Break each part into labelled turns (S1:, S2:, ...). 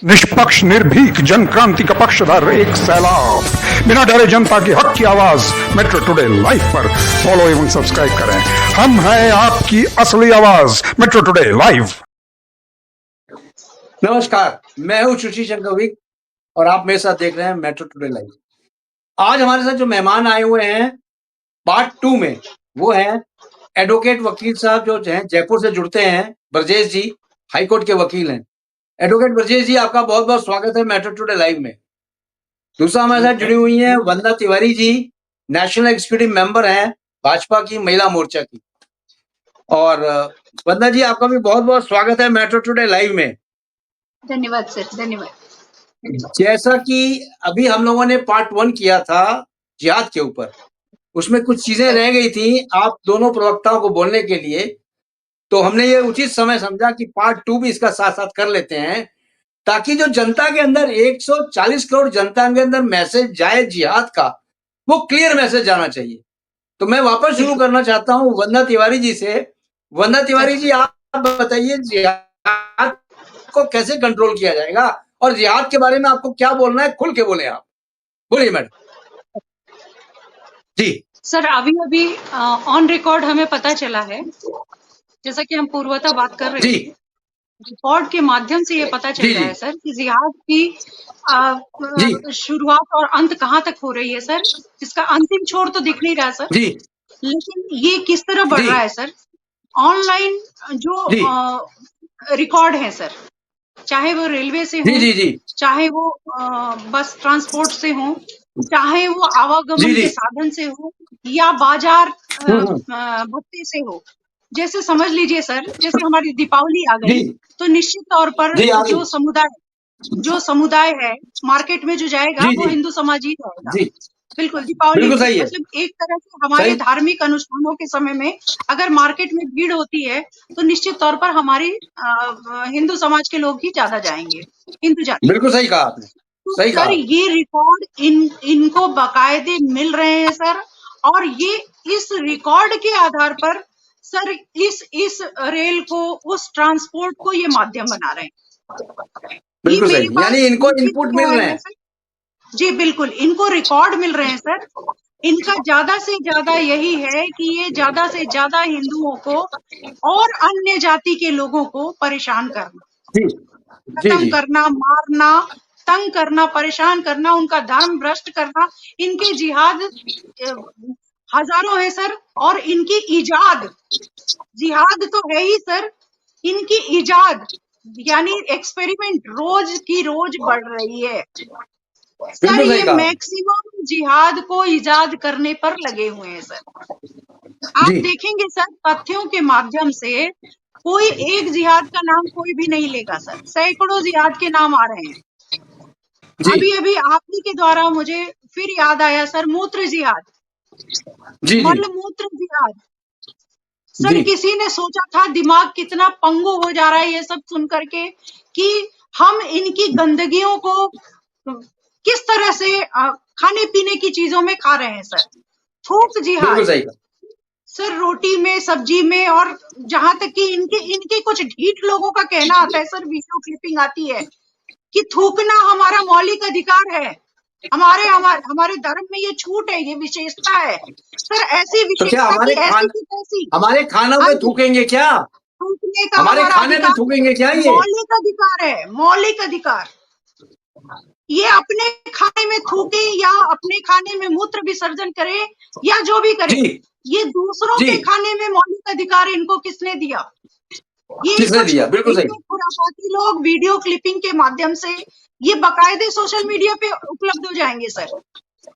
S1: निष्पक्ष निर्भीक जन क्रांति का पक्षधर एक सैलाब, बिना डरे जनता की हक की आवाज मेट्रो टुडे लाइव पर फॉलो एवं सब्सक्राइब करें। हम हैं आपकी असली आवाज, मेट्रो टुडे लाइव।
S2: नमस्कार, मैं हूं सुशील शंकर विक और आप मेरे साथ देख रहे हैं मेट्रो टुडे लाइव। आज हमारे साथ जो मेहमान आए हुए हैं पार्ट 2 में, वो है एडवोकेट वकील साहब जो हैं जयपुर से जुड़ते हैं, ब्रजेश जी, हाईकोर्ट के वकील हैं। एडवोकेट ब्रजेश जी, आपका बहुत बहुत स्वागत है मेट्रो टुडे लाइव में। दूसरा हमारे साथ जुड़ी हुई है वंदना Tiwari ji, national executive member हैं भाजपा की महिला मोर्चा की। और वंदना जी, आपका भी बहुत बहुत स्वागत है मेट्रो टुडे लाइव में।
S3: धन्यवाद सर, धन्यवाद।
S2: जैसा कि अभी हम लोगों ने पार्ट 1 किया था जिहाद के ऊपर, उसमें कुछ चीजें रह गई थी आप दोनों प्रवक्ताओं को बोलने के लिए, तो हमने ये उचित समय समझा कि पार्ट 2 भी इसका साथ साथ कर लेते हैं, ताकि जो जनता के अंदर 140 करोड़ जनता के अंदर मैसेज जाए जिहाद का, वो क्लियर मैसेज जाना चाहिए। तो मैं वापस शुरू करना चाहता हूँ वंदना तिवारी जी से। वंदना तिवारी जी, आप बताइए जिहाद को कैसे कंट्रोल किया जाएगा और जिहाद के बारे में आपको क्या बोलना है, खुल के बोले आप। बोलिए मैडम जी।
S3: सर, अभी ऑन रिकॉर्ड हमें पता चला है, जैसा कि हम पूर्वतः बात कर रहे थे, रिकॉर्ड के माध्यम से ये पता चल रहा है सर कि जिहाद की शुरुआत और अंत कहाँ तक हो रही है सर। इसका अंतिम छोर तो दिख नहीं रहा सर, लेकिन ये किस तरह बढ़ रहा है सर। ऑनलाइन जो रिकॉर्ड है सर, चाहे वो रेलवे से हो, चाहे वो बस ट्रांसपोर्ट से हो, चाहे वो आवागमन के साधन से हो, या बाजार भत्ते से हो। जैसे समझ लीजिए सर, जैसे हमारी दीपावली आ गई, तो निश्चित तौर पर जो समुदाय है मार्केट में जो जाएगा वो हिंदू समाज ही जाएगा। बिल्कुल, दीपावली मतलब एक तरह से हमारे धार्मिक अनुष्ठानों के समय में अगर मार्केट में भीड़ होती है, तो निश्चित तौर पर हमारी हिंदू समाज के लोग ही ज्यादा जाएंगे, हिंदू जाति।
S2: बिल्कुल सही कहा आपने।
S3: सही सर, ये रिकॉर्ड इनको बाकायदे मिल रहे हैं सर, और ये इस रिकॉर्ड के आधार पर सर इस रेल को, उस ट्रांसपोर्ट को ये माध्यम बना रहे हैं।
S2: बिल्कुल सही, यानी इनको इनपुट मिल रहे हैं।
S3: जी बिल्कुल, इनको रिकॉर्ड मिल रहे हैं सर। इनका ज्यादा से ज्यादा यही है कि ये ज्यादा से ज्यादा हिंदुओं को और अन्य जाति के लोगों को परेशान करना, खत्म करना, मारना, तंग करना, परेशान करना, उनका धर्म भ्रष्ट करना। इनके जिहाद हजारों है सर, और इनकी इजाद, जिहाद तो है ही सर, इनकी इजाद यानी एक्सपेरिमेंट रोज की रोज बढ़ रही है सर। ये मैक्सिमम जिहाद को इजाद करने पर लगे हुए हैं सर। आप देखेंगे सर, तथ्यों के माध्यम से कोई एक जिहाद का नाम कोई भी नहीं लेगा सर, सैकड़ों जिहाद के नाम आ रहे हैं। अभी आप ही के द्वारा मुझे फिर याद आया सर, मूत्र जिहाद, मलमूत्र जिहाद। सर, किसी ने सोचा था, दिमाग कितना पंगु हो जा रहा है ये सब सुन करके, कि हम इनकी गंदगियों को किस तरह से खाने पीने की चीजों में खा रहे हैं सर। थूक जिहाद सर, रोटी में, सब्जी में, और जहां तक कि इनके कुछ ढीठ लोगों का कहना आता है सर, वीडियो क्लिपिंग आती है कि थूकना हमारा मौलिक अधिकार है, हमारे धर्म में ये छूट है, ये विशेषता है सर। ऐसी विशेषता
S2: तो हमारे खानों पे थूकेंगे क्या?
S3: थूकने का
S2: हमारे खाने पे थूकेंगे क्या? ये
S3: मौलिक अधिकार है, मौलिक अधिकार। ये अपने खाने में थूके या अपने खाने में मूत्र विसर्जन करे या जो भी करे, ये दूसरों के खाने में मौलिक अधिकार इनको किसने दिया?
S2: किसने दिया? बिल्कुल सही।
S3: खुराफाती लोग वीडियो क्लिपिंग के माध्यम से ये बाकायदे सोशल मीडिया पे उपलब्ध हो जाएंगे सर।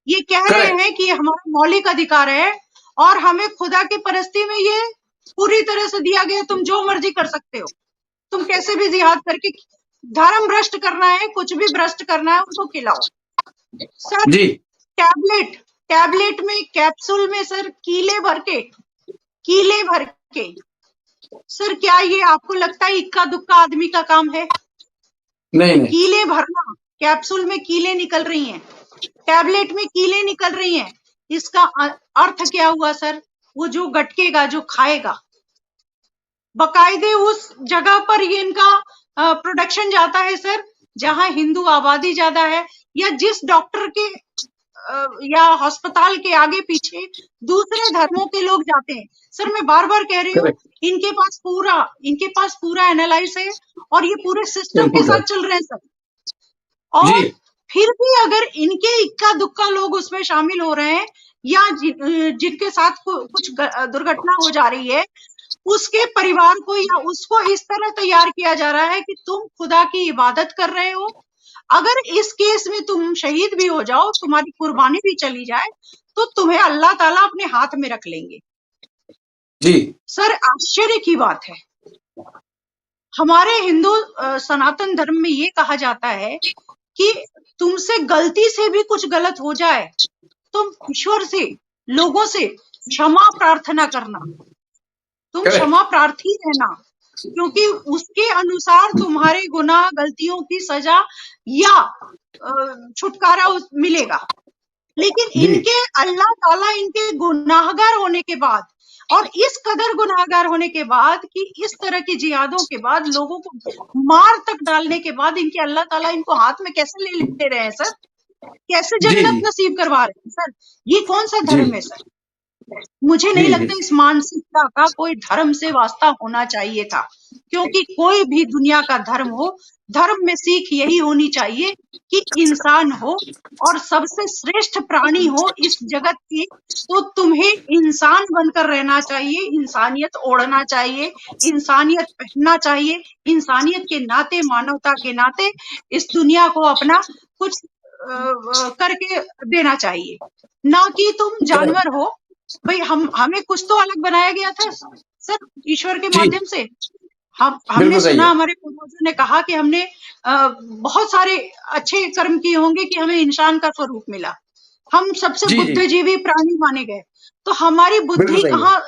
S3: ये कह रहे हैं कि हमारा मौलिक अधिकार है और हमें खुदा की परस्ती में ये पूरी तरह से दिया गया, तुम जो मर्जी कर सकते हो, तुम कैसे भी जिहाद करके धर्म भ्रष्ट करना है, कुछ भी भ्रष्ट करना है, उनको खिलाओ सर। टैबलेट में, कैप्सूल में सर कीले भर के सर, क्या ये आपको लगता है इक्का दुक्का आदमी का काम है?
S2: नहीं।
S3: कीले भरना, कैप्सूल में कीले निकल रही हैं, टैबलेट में कीले निकल रही हैं, इसका अर्थ क्या हुआ सर? वो जो गटकेगा, जो खाएगा, बाकायदे उस जगह पर ये इनका प्रोडक्शन जाता है सर, जहां हिंदू आबादी ज्यादा है, या जिस डॉक्टर के या अस्पताल के आगे पीछे दूसरे धर्मों के लोग जाते हैं। सर मैं बार बार कह रही हूँ, इनके पास पूरा एनालाइज है और ये पूरे सिस्टम के साथ चल रहे हैं सर। और फिर भी अगर इनके इक्का दुक्का लोग उसमें शामिल हो रहे हैं, या जिनके साथ कुछ दुर्घटना हो जा रही है, उसके परिवार को या उसको इस तरह तैयार किया जा रहा है कि तुम खुदा की इबादत कर रहे हो, अगर इस केस में तुम शहीद भी हो जाओ, तुम्हारी कुर्बानी भी चली जाए, तो तुम्हें अल्लाह ताला अपने हाथ में रख लेंगे।
S2: जी
S3: सर आश्चर्य की बात है, हमारे हिंदू सनातन धर्म में ये कहा जाता है कि तुमसे गलती से भी कुछ गलत हो जाए, तुम ईश्वर से, लोगों से क्षमा प्रार्थना करना, तुम क्षमा प्रार्थी रहना, क्योंकि उसके अनुसार तुम्हारे गुनाह गलतियों की सजा या छुटकारा मिलेगा। लेकिन इनके अल्लाह ताला इनके गुनाहगार होने के बाद, और इस कदर गुनाहगार होने के बाद कि इस तरह की जिहादों के बाद, लोगों को मार तक डालने के बाद, इनके अल्लाह ताला इनको हाथ में कैसे ले लेते रहे हैं सर? कैसे जन्नत नसीब करवा रहे हैं सर? ये कौन सा धर्म है सर? मुझे नहीं लगता इस मानसिकता का कोई धर्म से वास्ता होना चाहिए था, क्योंकि कोई भी दुनिया का धर्म हो, धर्म में सीख यही होनी चाहिए कि इंसान हो और सबसे श्रेष्ठ प्राणी हो इस जगत की, तो तुम्हें इंसान बनकर रहना चाहिए, इंसानियत ओढ़ना चाहिए, इंसानियत पहनना चाहिए, इंसानियत के नाते, मानवता के नाते इस दुनिया को अपना कुछ करके देना चाहिए, ना कि तुम जानवर हो। भाई हमें कुछ तो अलग बनाया गया था सर ईश्वर के माध्यम से। हमने सुना, हमारे पूर्वजों ने कहा कि हमने बहुत सारे अच्छे कर्म किए होंगे कि हमें इंसान का स्वरूप मिला, हम सबसे बुद्धिजीवी प्राणी माने गए। तो हमारी बुद्धि कहाँ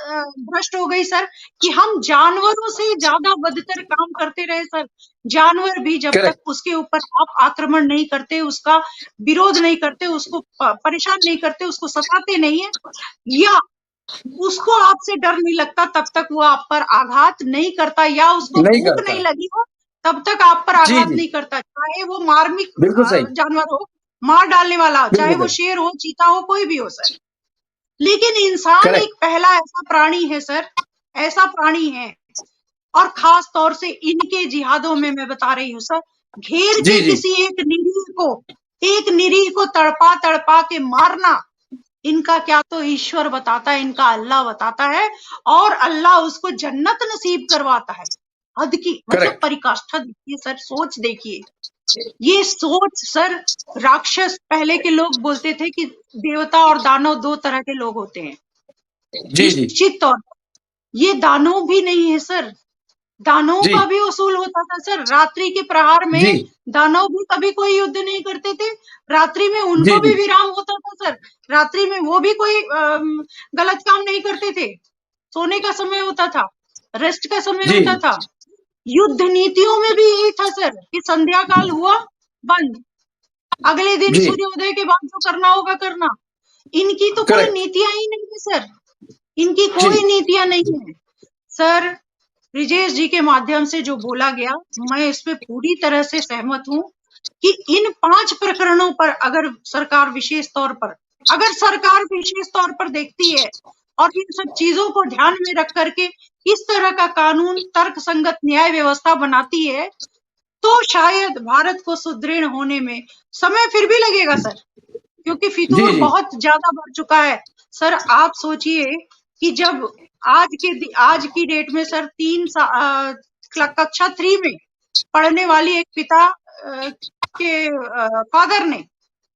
S3: भ्रष्ट हो गई सर कि हम जानवरों से ज्यादा बदतर काम करते रहे सर। जानवर भी जब तक उसके ऊपर आप आक्रमण नहीं करते, उसका विरोध नहीं करते, उसको परेशान नहीं करते, उसको सताते नहीं है, या उसको आपसे डर नहीं लगता, तब तक वो आप पर आघात नहीं करता, या उसको भूख नहीं लगी हो तब तक आप पर आघात नहीं करता, चाहे वो मार्मिक जानवर हो, मार डालने वाला, चाहे वो शेर हो, चीता हो, कोई भी हो सर। लेकिन इंसान एक पहला ऐसा प्राणी है सर, ऐसा प्राणी है, और खास तौर से इनके जिहादों में मैं बता रही हूँ सर, घेर के किसी एक निरीह को तड़पा तड़पा के मारना, इनका क्या तो ईश्वर बताता है, इनका अल्लाह बताता है, और अल्लाह उसको जन्नत नसीब करवाता है। हद की मतलब परिकाष्ठा देखिए सर, सोच देखिए, ये सोच सर। राक्षस, पहले के लोग बोलते थे कि देवता और दानव दो तरह के लोग होते हैं, निश्चित तौर पर ये दानव भी नहीं है सर, दानवों का भी उसूल होता था सर। रात्रि के प्रहार में दानव भी कभी कोई युद्ध नहीं करते थे, रात्रि में उनको भी विराम होता था सर, रात्रि में वो भी कोई गलत काम नहीं करते थे, सोने का समय होता था, रेस्ट का समय होता था। युद्ध नीतियों में भी यही था सर कि संध्या काल हुआ बंद, अगले दिन सूर्योदय के बाद जो करना होगा करना। इनकी तो कोई नीतियां ही नहीं है सर, इनकी कोई नीतियां नहीं है सर। ब्रिजेश जी के माध्यम से जो बोला गया, मैं इस पे पूरी तरह से सहमत हूँ कि इन 5 प्रकरणों पर अगर सरकार विशेष तौर पर देखती है और इन सब चीजों को ध्यान में रख करके इस तरह का कानून, तर्क संगत न्याय व्यवस्था बनाती है, तो शायद भारत को सुदृढ़ होने में समय फिर भी लगेगा सर, क्योंकि फितूर बहुत ज्यादा बढ़ चुका है सर। आप सोचिए कि जब आज की डेट में सर कक्षा 3 में पढ़ने वाली एक पिता के फादर ने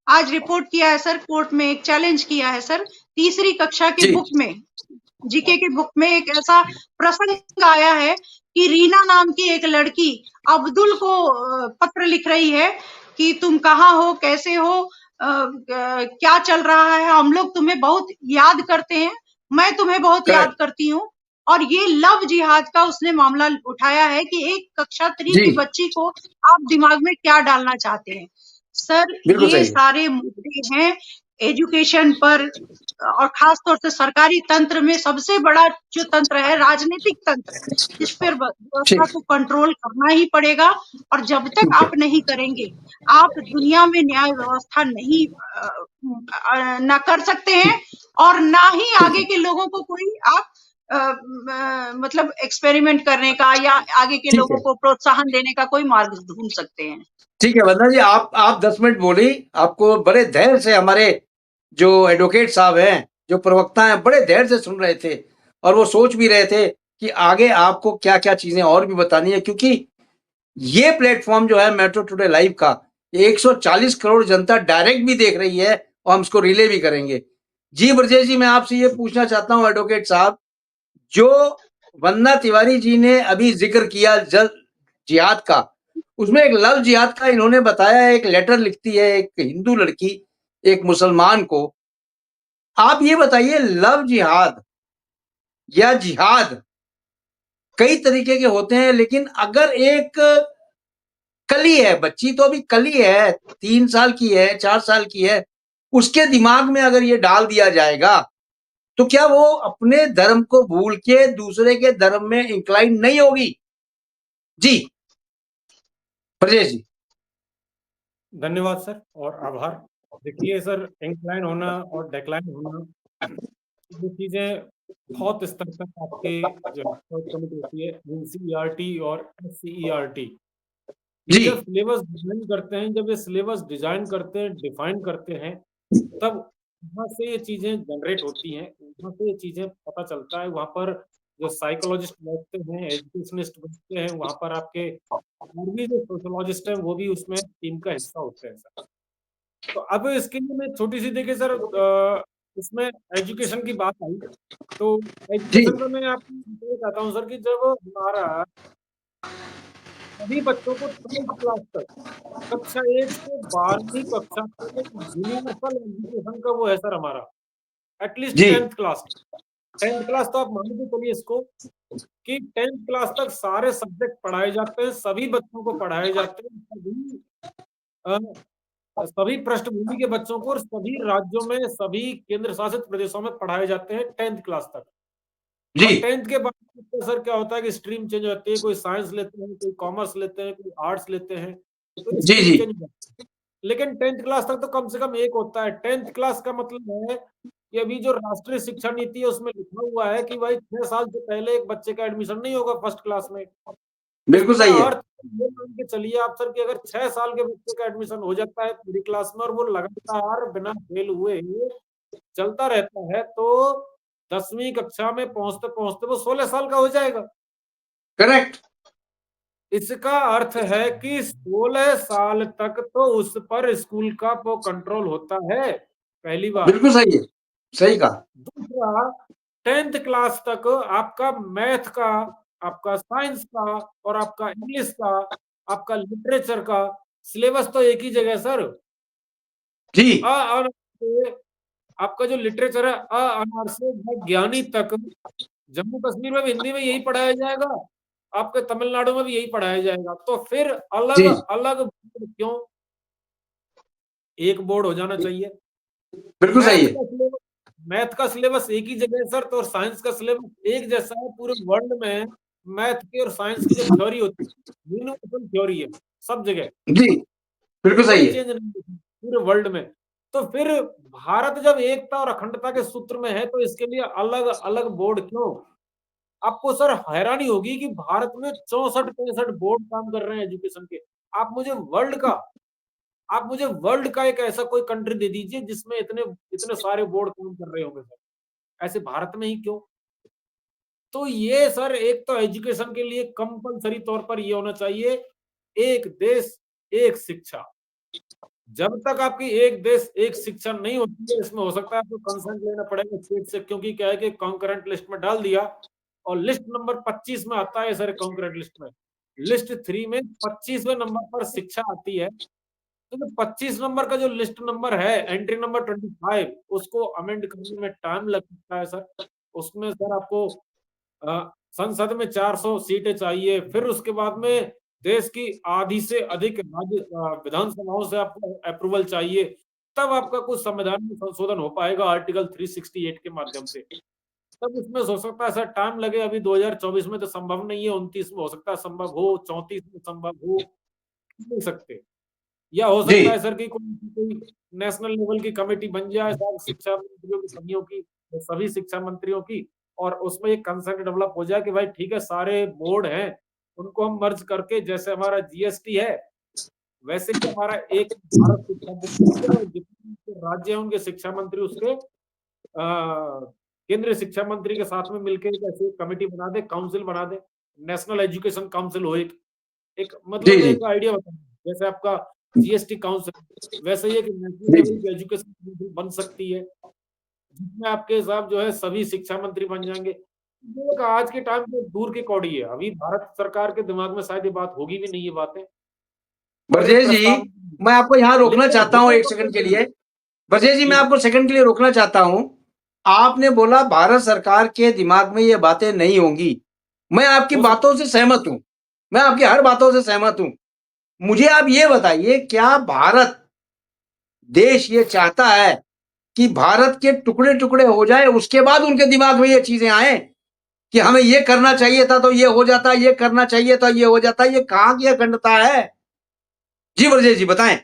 S3: आज रिपोर्ट किया है सर, कोर्ट में एक चैलेंज किया है सर, तीसरी कक्षा की बुक में, जीके की बुक में एक ऐसा प्रसंग आया है कि रीना नाम की एक लड़की अब्दुल को पत्र लिख रही है कि तुम कहाँ हो, कैसे हो, क्या चल रहा है, हम लोग तुम्हें बहुत याद करते हैं, मैं तुम्हें बहुत याद करती हूँ। और ये लव जिहाद का उसने मामला उठाया है कि एक कक्षा 3 की बच्ची को आप दिमाग में क्या डालना चाहते हैं सर। ये सारे मुद्दे हैं एजुकेशन पर, और खास तौर से सरकारी तंत्र में सबसे बड़ा जो तंत्र है राजनीतिक तंत्र, इस पर व्यवस्था
S2: ठीक
S3: को कंट्रोल करना ही पड़ेगा। और जब तक
S2: ठीक है
S3: आप नहीं करेंगे, आप दुनिया में न्याय व्यवस्था नहीं ना कर सकते हैं, और ना ही आगे के लोगों को कोई आप मतलब एक्सपेरिमेंट करने का या आगे के
S2: ठीक
S3: लोगों
S2: है
S3: को प्रोत्साहन देने का कोई मार्ग ढूंढ सकते हैं।
S2: ठीक है वंदना जी, आप 10 मिनट बोली। आपको बड़े धैर्य से हमारे जो एडवोकेट साहब हैं, जो प्रवक्ता हैं, बड़े धैर्य से सुन रहे थे और वो सोच भी रहे थे कि आगे आपको क्या-क्या चीज़ें और भी बतानी है, क्योंकि ये प्लेटफ़ॉर्म जो है मेट्रो टुडे लाइव का, 140 करोड़ जनता डायरेक्ट भी देख रही है और हम उसको रिले भी करेंगे। जी ब्रजेश जी, मैं आपसे ये पूछना चाहता हूँ एडवोकेट साहब, जो वंदना तिवारी जी ने अभी ज़िक्र किया जिहाद का, उसमें एक लव जिहाद का इन्होंने बताया, एक लेटर लिखती है एक हिंदू लड़की, एक मुसलमान को। आप ये बताइए, लव जिहाद या जिहाद कई तरीके के होते हैं, लेकिन अगर एक कली है, बच्ची तो अभी कली है, 3 साल की है, 4 साल की है, उसके दिमाग में अगर ये डाल दिया जाएगा, तो क्या वो अपने धर्म को भूल के दूसरे के धर्म में इंक्लाइन नहीं होगी? जी, ब्रजेश जी।
S4: धन्यवाद सर और आभार। देखिए सर, इंक्लाइन होना और डेक्लाइन होना, ये चीजें बहुत स्तर तक आपके जो कमिटी होती है एनसीईआरटी और एससीईआरटी, ये
S2: जी,
S4: जब सिलेबस डिजाइन करते हैं, जब ये सिलेबस डिजाइन करते हैं, डिफाइन करते हैं, तब वहाँ से ये चीजें जनरेट होती हैं, वहाँ से ये चीजें पता चलता है। वहाँ पर जो साइकोलॉजिस्ट बैठते हैं, एजुकेशनिस्ट बैठते हैं, वहाँ पर आपके और भी जो सोशोलॉजिस्ट हैं वो भी उसमें टीम का हिस्सा होते हैं सर। तो अब इसके लिए मैं छोटी सी देखिए सर, इसमें एजुकेशन की बात आई, तो
S2: जी,
S4: एजुकेशन में मैं आपको ये कहता हूँ सर कि जब हमारा सभी बच्चों को 12th क्लास तक, कक्षा 1 से 12वीं कक्षा तक एक यूनिवर्सल एजुकेशन का वो है सर हमारा, एटलीस्ट
S2: जी,
S4: 10th क्लास। 10th क्लास तो आप मान के चलिए इसको कि 10th क्लास तक सारे सब्जेक्ट पढ़ाए जाते हैं, सभी बच्चों को पढ़ाए जाते हैं, सभी पृष्ठभूमि के बच्चों को और सभी राज्यों में, सभी केंद्र शासित प्रदेशों में पढ़ाए जाते हैं 10th क्लास तक।
S2: जी,
S4: और 10th के बाद तो सर क्या होता है कि स्ट्रीम चेंज होती है, कोई साइंस लेते हैं, कोई कॉमर्स लेते हैं, कोई आर्ट्स लेते हैं, तो
S2: जी,
S4: स्ट्रीम
S2: जी,
S4: चेंज होती है। लेकिन 10th क्लास तक तो कम से कम एक होता है। 10th क्लास का मतलब है कि अभी जो राष्ट्रीय शिक्षा नीति है उसमें लिखा हुआ है कि भाई 6 साल से पहले एक बच्चे का एडमिशन नहीं होगा फर्स्ट क्लास में।
S2: बिल्कुल
S4: इसका
S2: सही है।
S4: अर्थ ये मान के चलिए आप सर कि अगर 6 साल के बच्चे का एडमिशन हो जाता है पूरी क्लास में और वो लगातार बिना फेल हुए चलता रहता है, तो 10वीं कक्षा में पहुंचते-पहुंचते वो 16 साल का हो जाएगा।
S2: करेक्ट,
S4: इसका अर्थ है कि 16 साल तक तो उस पर स्कूल का वो कंट्रोल होता है, पहली बात।
S2: बिल्कुल सही है, सही कहा।
S4: दूसरा, 10th क्लास तक आपका मैथ का, आपका साइंस का और आपका इंग्लिश का, आपका लिटरेचर का सिलेबस तो एक ही जगह है सर।
S2: जी,
S4: अ अ से आपका जो लिटरेचर है, अनार से ज्ञानी तक, जम्मू कश्मीर में भी हिंदी में यही पढ़ाया जाएगा, आपके तमिलनाडु में भी यही पढ़ाया जाएगा। तो फिर
S2: जी,
S4: अलग-अलग बोर्ड क्यों? एक बोर्ड हो जाना चाहिए।
S2: बिल्कुल सही
S4: मैथ
S2: है।
S4: का सिलेबस मैथ का सिलेबस एक ही जगह है सर, तो साइंस का सिलेबस एक जैसा है पूरे वर्ल्ड में। मैथ की और साइंस की जो थ्योरी होती है, यूनिवर्सल थ्योरी है सब जगह,
S2: जी, बिल्कुल
S4: कोई
S2: सही है।
S4: चेंज नहीं है पूरे वर्ल्ड में। तो फिर भारत जब एकता और अखंडता के सूत्र में है, तो इसके लिए अलग-अलग बोर्ड क्यों? आपको सर हैरानी होगी कि भारत में 64-65 बोर्ड काम कर रहे हैं एजुकेशन के। आप मुझे वर्ल्ड का आप मुझे वर्ल्ड का एक ऐसा कोई कंट्री दे दीजिए जिसमें इतने इतने सारे बोर्ड काम कर रहे होंगे सर। ऐसे भारत में ही क्यों? तो ये सर एक तो एजुकेशन के लिए कंपल्सरी तौर पर ये होना चाहिए, एक देश, एक शिक्षा। जब तक आपकी एक देश, एक शिक्षा नहीं होती है, इसमें हो सकता है आपको कंसेंट लेना पड़ेगा स्टेट से, क्योंकि क्या है कि कॉन्करेंट लिस्ट में डाल दिया और लिस्ट नंबर 25 में आता है सर कॉन्करेंट लिस्ट में। लिस्ट 3 में 25वें नंबर पर शिक्षा आती है। तो जो 25 नंबर का जो लिस्ट नंबर है, एंट्री नंबर 25, उसको अमेंड करने में टाइम लग सकता है सर। उसमें सर आपको संसद में 400 सीटें चाहिए, फिर उसके बाद में देश की आधी से अधिक राज्य विधानसभाओं से आपको अप्रूवल चाहिए, तब आपका कुछ संविधान में संशोधन हो पाएगा आर्टिकल 368 के माध्यम से। तब उसमें हो सकता है सर टाइम लगे, अभी 2024 में तो संभव नहीं है, 29 में हो सकता है संभव हो, 34 में संभव हो, नहीं सकते। या हो
S2: जी
S4: सकता है सर कि कोई नेशनल लेवल की कमेटी बन जाए सारी शिक्षा मंत्रियों की, सभी शिक्षा मंत्रियों की, और उसमें एक कंसेंट डेवलप हो जाए कि भाई ठीक है, सारे बोर्ड हैं उनको हम मर्ज करके, जैसे हमारा जीएसटी है वैसे ही हमारा एक भारत शिक्षा बोर्ड, और जितने राज्य हैं उनके शिक्षा मंत्री उसके केंद्रीय शिक्षा मंत्री के साथ में मिलकर एक ऐसी कमेटी बना दे, काउंसिल बना दे, नेशनल एजुकेशन काउंसिल हो, एक एक
S2: जी
S4: मतलब
S2: जी
S4: एक आइडिया बताएं, जैसे आपका जीएसटी काउंसिल, वैसे ही एक नेशनल
S2: जी
S4: लेवल की एजुकेशन काउंसिल बन सकती है, जिसमें आपके साथ जो है सभी शिक्षा मंत्री बन जाएंगे। ये एक आज के टाइम पे दूर की कौड़ी है, अभी भारत सरकार के दिमाग में शायद ये बात होगी भी नहीं, ये बातें, और एक
S2: ब्रजेश जी,
S4: प्रस्ताव,
S2: मैं आपको यहाँ रोकना
S4: लेकिन
S2: चाहता हूँ
S4: होने
S2: एक
S4: तो
S2: सेकंड के
S4: चाहिए।
S2: लिए। ब्रजेश जी,
S4: जी
S2: मैं आपको सेकंड के लिए रोकना चाहता हूँ। आपने बोला भारत सरकार के दिमाग में ये बातें नहीं होंगी। मैं आपकी
S4: हो
S2: बातों
S4: सकता
S2: से सहमत हूँ। मैं आपकी हर बातों से सहमत हूँ। मुझे आप ये बताइए, क्या भारत देश ये चाहता है कि भारत के टुकड़े-टुकड़े हो जाए, उसके बाद उनके दिमाग में ये चीज़ें आएँ कि हमें ये करना चाहिए था तो ये हो जाता, ये करना चाहिए था ये हो जाता, ये कहाँ की अखंडता है? जी ब्रजेश जी बताएँ।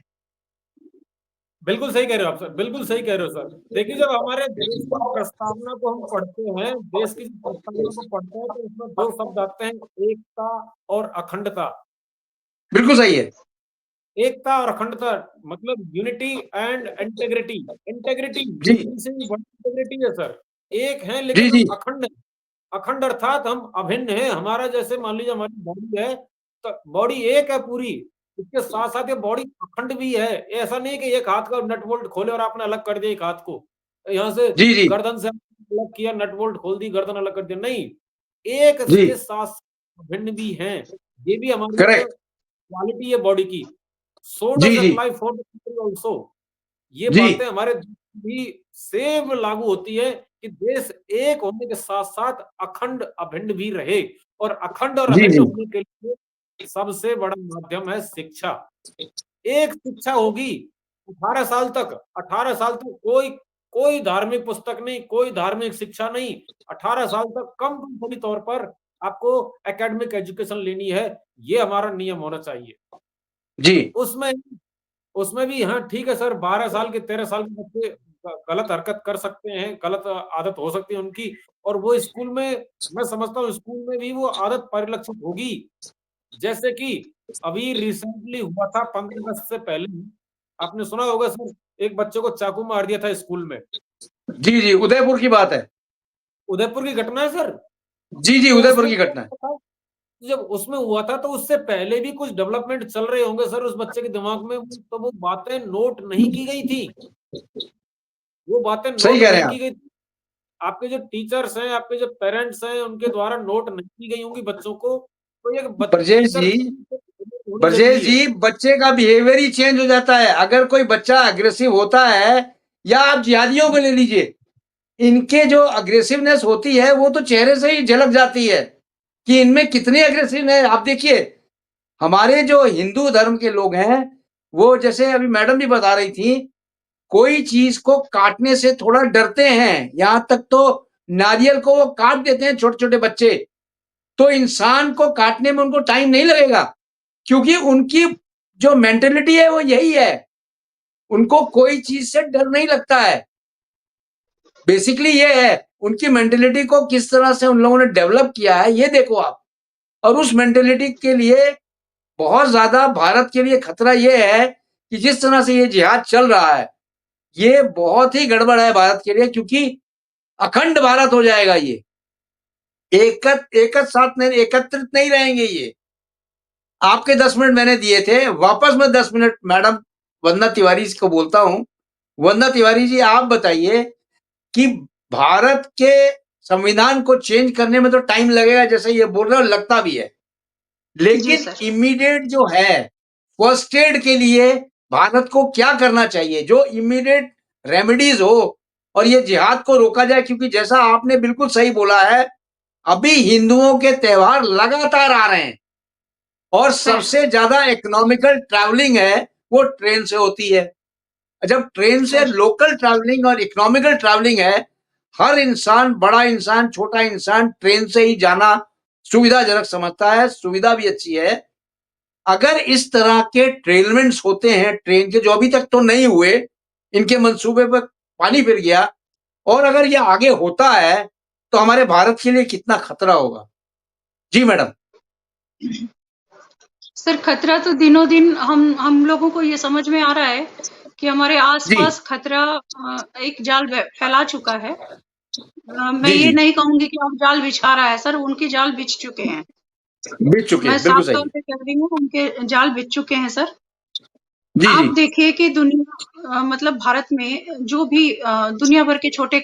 S4: बिल्कुल सही कह रहे हो आप सर, बिल्कुल सही कह रहे हो सर। देखिए, जब हमारे देश की प्रस्तावना को हम पढ़ते हैं, देश की प्रस्तावना को पढ़ते हैं, तो उसमें दो शब्द आते हैं, एकता और अखंडता।
S2: बिल्कुल सही है।
S4: एकता और अखंडता मतलब यूनिटी एंड इंटेग्रिटी। इंटेग्रिटी,
S2: जी,
S4: यूनिटी से भी बड़ी इंटेग्रिटी है सर। एक है
S2: जी,
S4: लेकिन
S2: जी,
S4: हम अखंड हैं। अखंड अर्थात हम अभिन्न हैं। हमारा जैसे मान लीजिए हमारी बॉडी है, तो बॉडी एक है पूरी, इसके साथ साथ ये बॉडी अखंड भी है। ऐसा नहीं कि एक हाथ का नट बोल्ट खोले और आपने अलग कर दिया एक हाथ को, यहाँ से
S2: जी, जी,
S4: गर्दन से अलग किया, नट बोल्ट खोल दी, गर्दन अलग कर दिया, नहीं, एक
S2: जी,
S4: के साथ अभिन्न भी हैं। ये भी हमारी एक
S2: करेक्ट।
S4: क्वालिटी है बॉडी की। सो
S2: जी,
S4: डज
S2: जी,
S4: अप्लाई फॉर ऑल्सो। ये
S2: जी,
S4: बातें हमारे देश में भी सेम लागू होती है कि देश एक होने के साथ साथ अखंड अभिन्न भी रहे, और अखंड और
S2: जी,
S4: अभिन्न
S2: जी,
S4: होने के लिए सबसे बड़ा माध्यम है शिक्षा। एक शिक्षा होगी 18 साल तक, 18 साल तक कोई कोई धार्मिक पुस्तक नहीं, कोई धार्मिक शिक्षा नहीं, 18 साल तक कंपल्सरी तौर पर आपको एकेडमिक एजुकेशन लेनी है, ये हमारा नियम होना चाहिए।
S2: जी,
S4: उसमें उसमें भी हाँ ठीक है सर, 12 साल के 13 साल के बच्चे गलत हरकत कर सकते हैं, गलत आदत हो सकती है उनकी, और वो स्कूल में, मैं समझता हूँ स्कूल में भी वो आदत परिलक्षित होगी। जैसे कि अभी रिसेंटली हुआ था 15 अगस्त से पहले ही, आपने सुना होगा सर, एक बच्चे को चाकू मार दिया था स्कूल में।
S2: जी, जी, उदयपुर की बात है।
S4: उदयपुर की घटना है सर।
S2: जी, जी,
S4: तो
S2: उदयपुर
S4: उसमें
S2: की
S4: क्या
S2: घटना है।
S4: हुआ था, जब उसमें हुआ था तो उससे पहले भी कुछ डेवलपमेंट चल रहे होंगे सर उस बच्चे के दिमाग में, तो वो बातें नोट नहीं की गई थी। वो बातें
S2: सही
S4: नोट
S2: कह रहे
S4: नहीं
S2: हैं
S4: की
S2: आप।
S4: गई थी। आपके जो टीचर्स हैं, आपके जो पेरेंट्स हैं, उनके द्वारा नोट नहीं की गई होंगी बच्चों को, तो ये
S2: ब्रजेश
S4: टीचर
S2: जी,
S4: होनी
S2: ब्रजेश
S4: जरूरी है।
S2: जी, बच्चे का बिहेवियर ही चेंज हो जाता है। अगर कोई बच्चा अग्रेसिव होता है, या आप जिहादियों को ले लीजिए, इनके जो अग्रेसिवनेस होती है वो तो चेहरे से ही झलक जाती है कि इनमें कितनी अग्रेसिव है। आप देखिए, हमारे जो हिंदू धर्म के लोग हैं, वो जैसे अभी मैडम भी बता रही थी, कोई चीज को काटने से थोड़ा डरते हैं, यहां तक तो नारियल को वो काट देते हैं छोटे छोटे बच्चे, तो इंसान को काटने में उनको टाइम नहीं लगेगा, क्योंकि उनकी जो मेंटेलिटी है वो यही है। उनको कोई चीज से डर नहीं लगता है। बेसिकली ये है, उनकी मेंटेलिटी को किस तरह से उन लोगों ने डेवलप किया है, ये देखो आप। और उस मेंटेलिटी के लिए बहुत ज्यादा भारत के लिए खतरा ये है कि जिस तरह से ये जिहाद चल रहा है, ये बहुत ही गड़बड़ है भारत के लिए, क्योंकि अखंड भारत हो जाएगा ये। एक साथ नहीं, एकत्रित नहीं रहेंगे ये। आपके 10 मिनट मैंने दिए थे, वापस मैं 10 मिनट मैडम वंदना तिवारी को बोलता हूं। वंदना तिवारी जी, आप बताइए कि भारत के संविधान को चेंज करने में तो टाइम लगेगा, जैसे ये बोल रहे हो, लगता भी है,
S3: जी
S2: लेकिन
S3: सर।
S2: इमीडिएट जो है फर्स्ट एड के लिए भारत को क्या करना चाहिए, जो इमीडिएट रेमेडीज हो और ये जिहाद को रोका जाए, क्योंकि जैसा आपने बिल्कुल सही बोला है, अभी हिंदुओं के त्योहार लगातार आ रहे हैं, और
S3: बिल्कुल।
S2: सबसे ज्यादा इकोनॉमिकल ट्रैवलिंग है वो ट्रेन से होती है। जब ट्रेन से लोकल ट्रैवलिंग और इकोनॉमिकल ट्रैवलिंग है, हर इंसान, बड़ा इंसान, छोटा इंसान ट्रेन से ही जाना सुविधाजनक समझता है, सुविधा भी अच्छी है। अगर इस तरह के ट्रेलमेंट्स होते हैं ट्रेन के, जो अभी तक तो नहीं हुए, इनके मंसूबे पर पानी फिर गया, और अगर ये आगे होता है तो हमारे भारत के लिए कितना खतरा होगा। जी मैडम।
S3: सर खतरा तो दिनों दिन हम लोगों को ये समझ में आ रहा है कि हमारे आसपास खतरा एक जाल फैला चुका है। मैं ये नहीं कहूंगी कि अब जाल बिछा रहा है सर, उनके जाल बिछ चुके हैं,
S2: बिछ चुके
S3: मैं
S2: हैं, बिल्कुल
S3: साफ
S2: सही।
S3: तौर पे कह रही हूँ, उनके जाल बिछ चुके हैं सर।
S2: जी
S3: आप
S2: जी
S3: देखिए कि दुनिया मतलब भारत में जो भी दुनिया भर के छोटे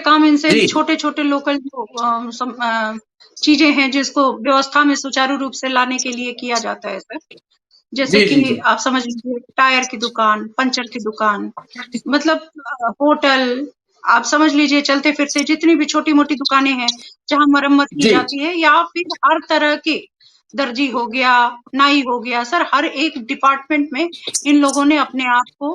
S3: काम इनसे
S2: जी
S3: छोटे छोटे लोकल जो चीजें हैं जिसको व्यवस्था में सुचारू रूप से लाने के लिए किया जाता है सर। जैसे
S2: जी जी
S3: कि
S2: जी
S3: आप समझ लीजिए टायर की दुकान, पंचर की दुकान, मतलब होटल, आप समझ लीजिए चलते फिरते जितनी भी छोटी मोटी दुकानें हैं जहां मरम्मत की
S2: जी
S3: जाती है, या फिर हर तरह के दर्जी हो गया, नाई हो गया सर, हर एक डिपार्टमेंट में इन लोगों ने अपने आप को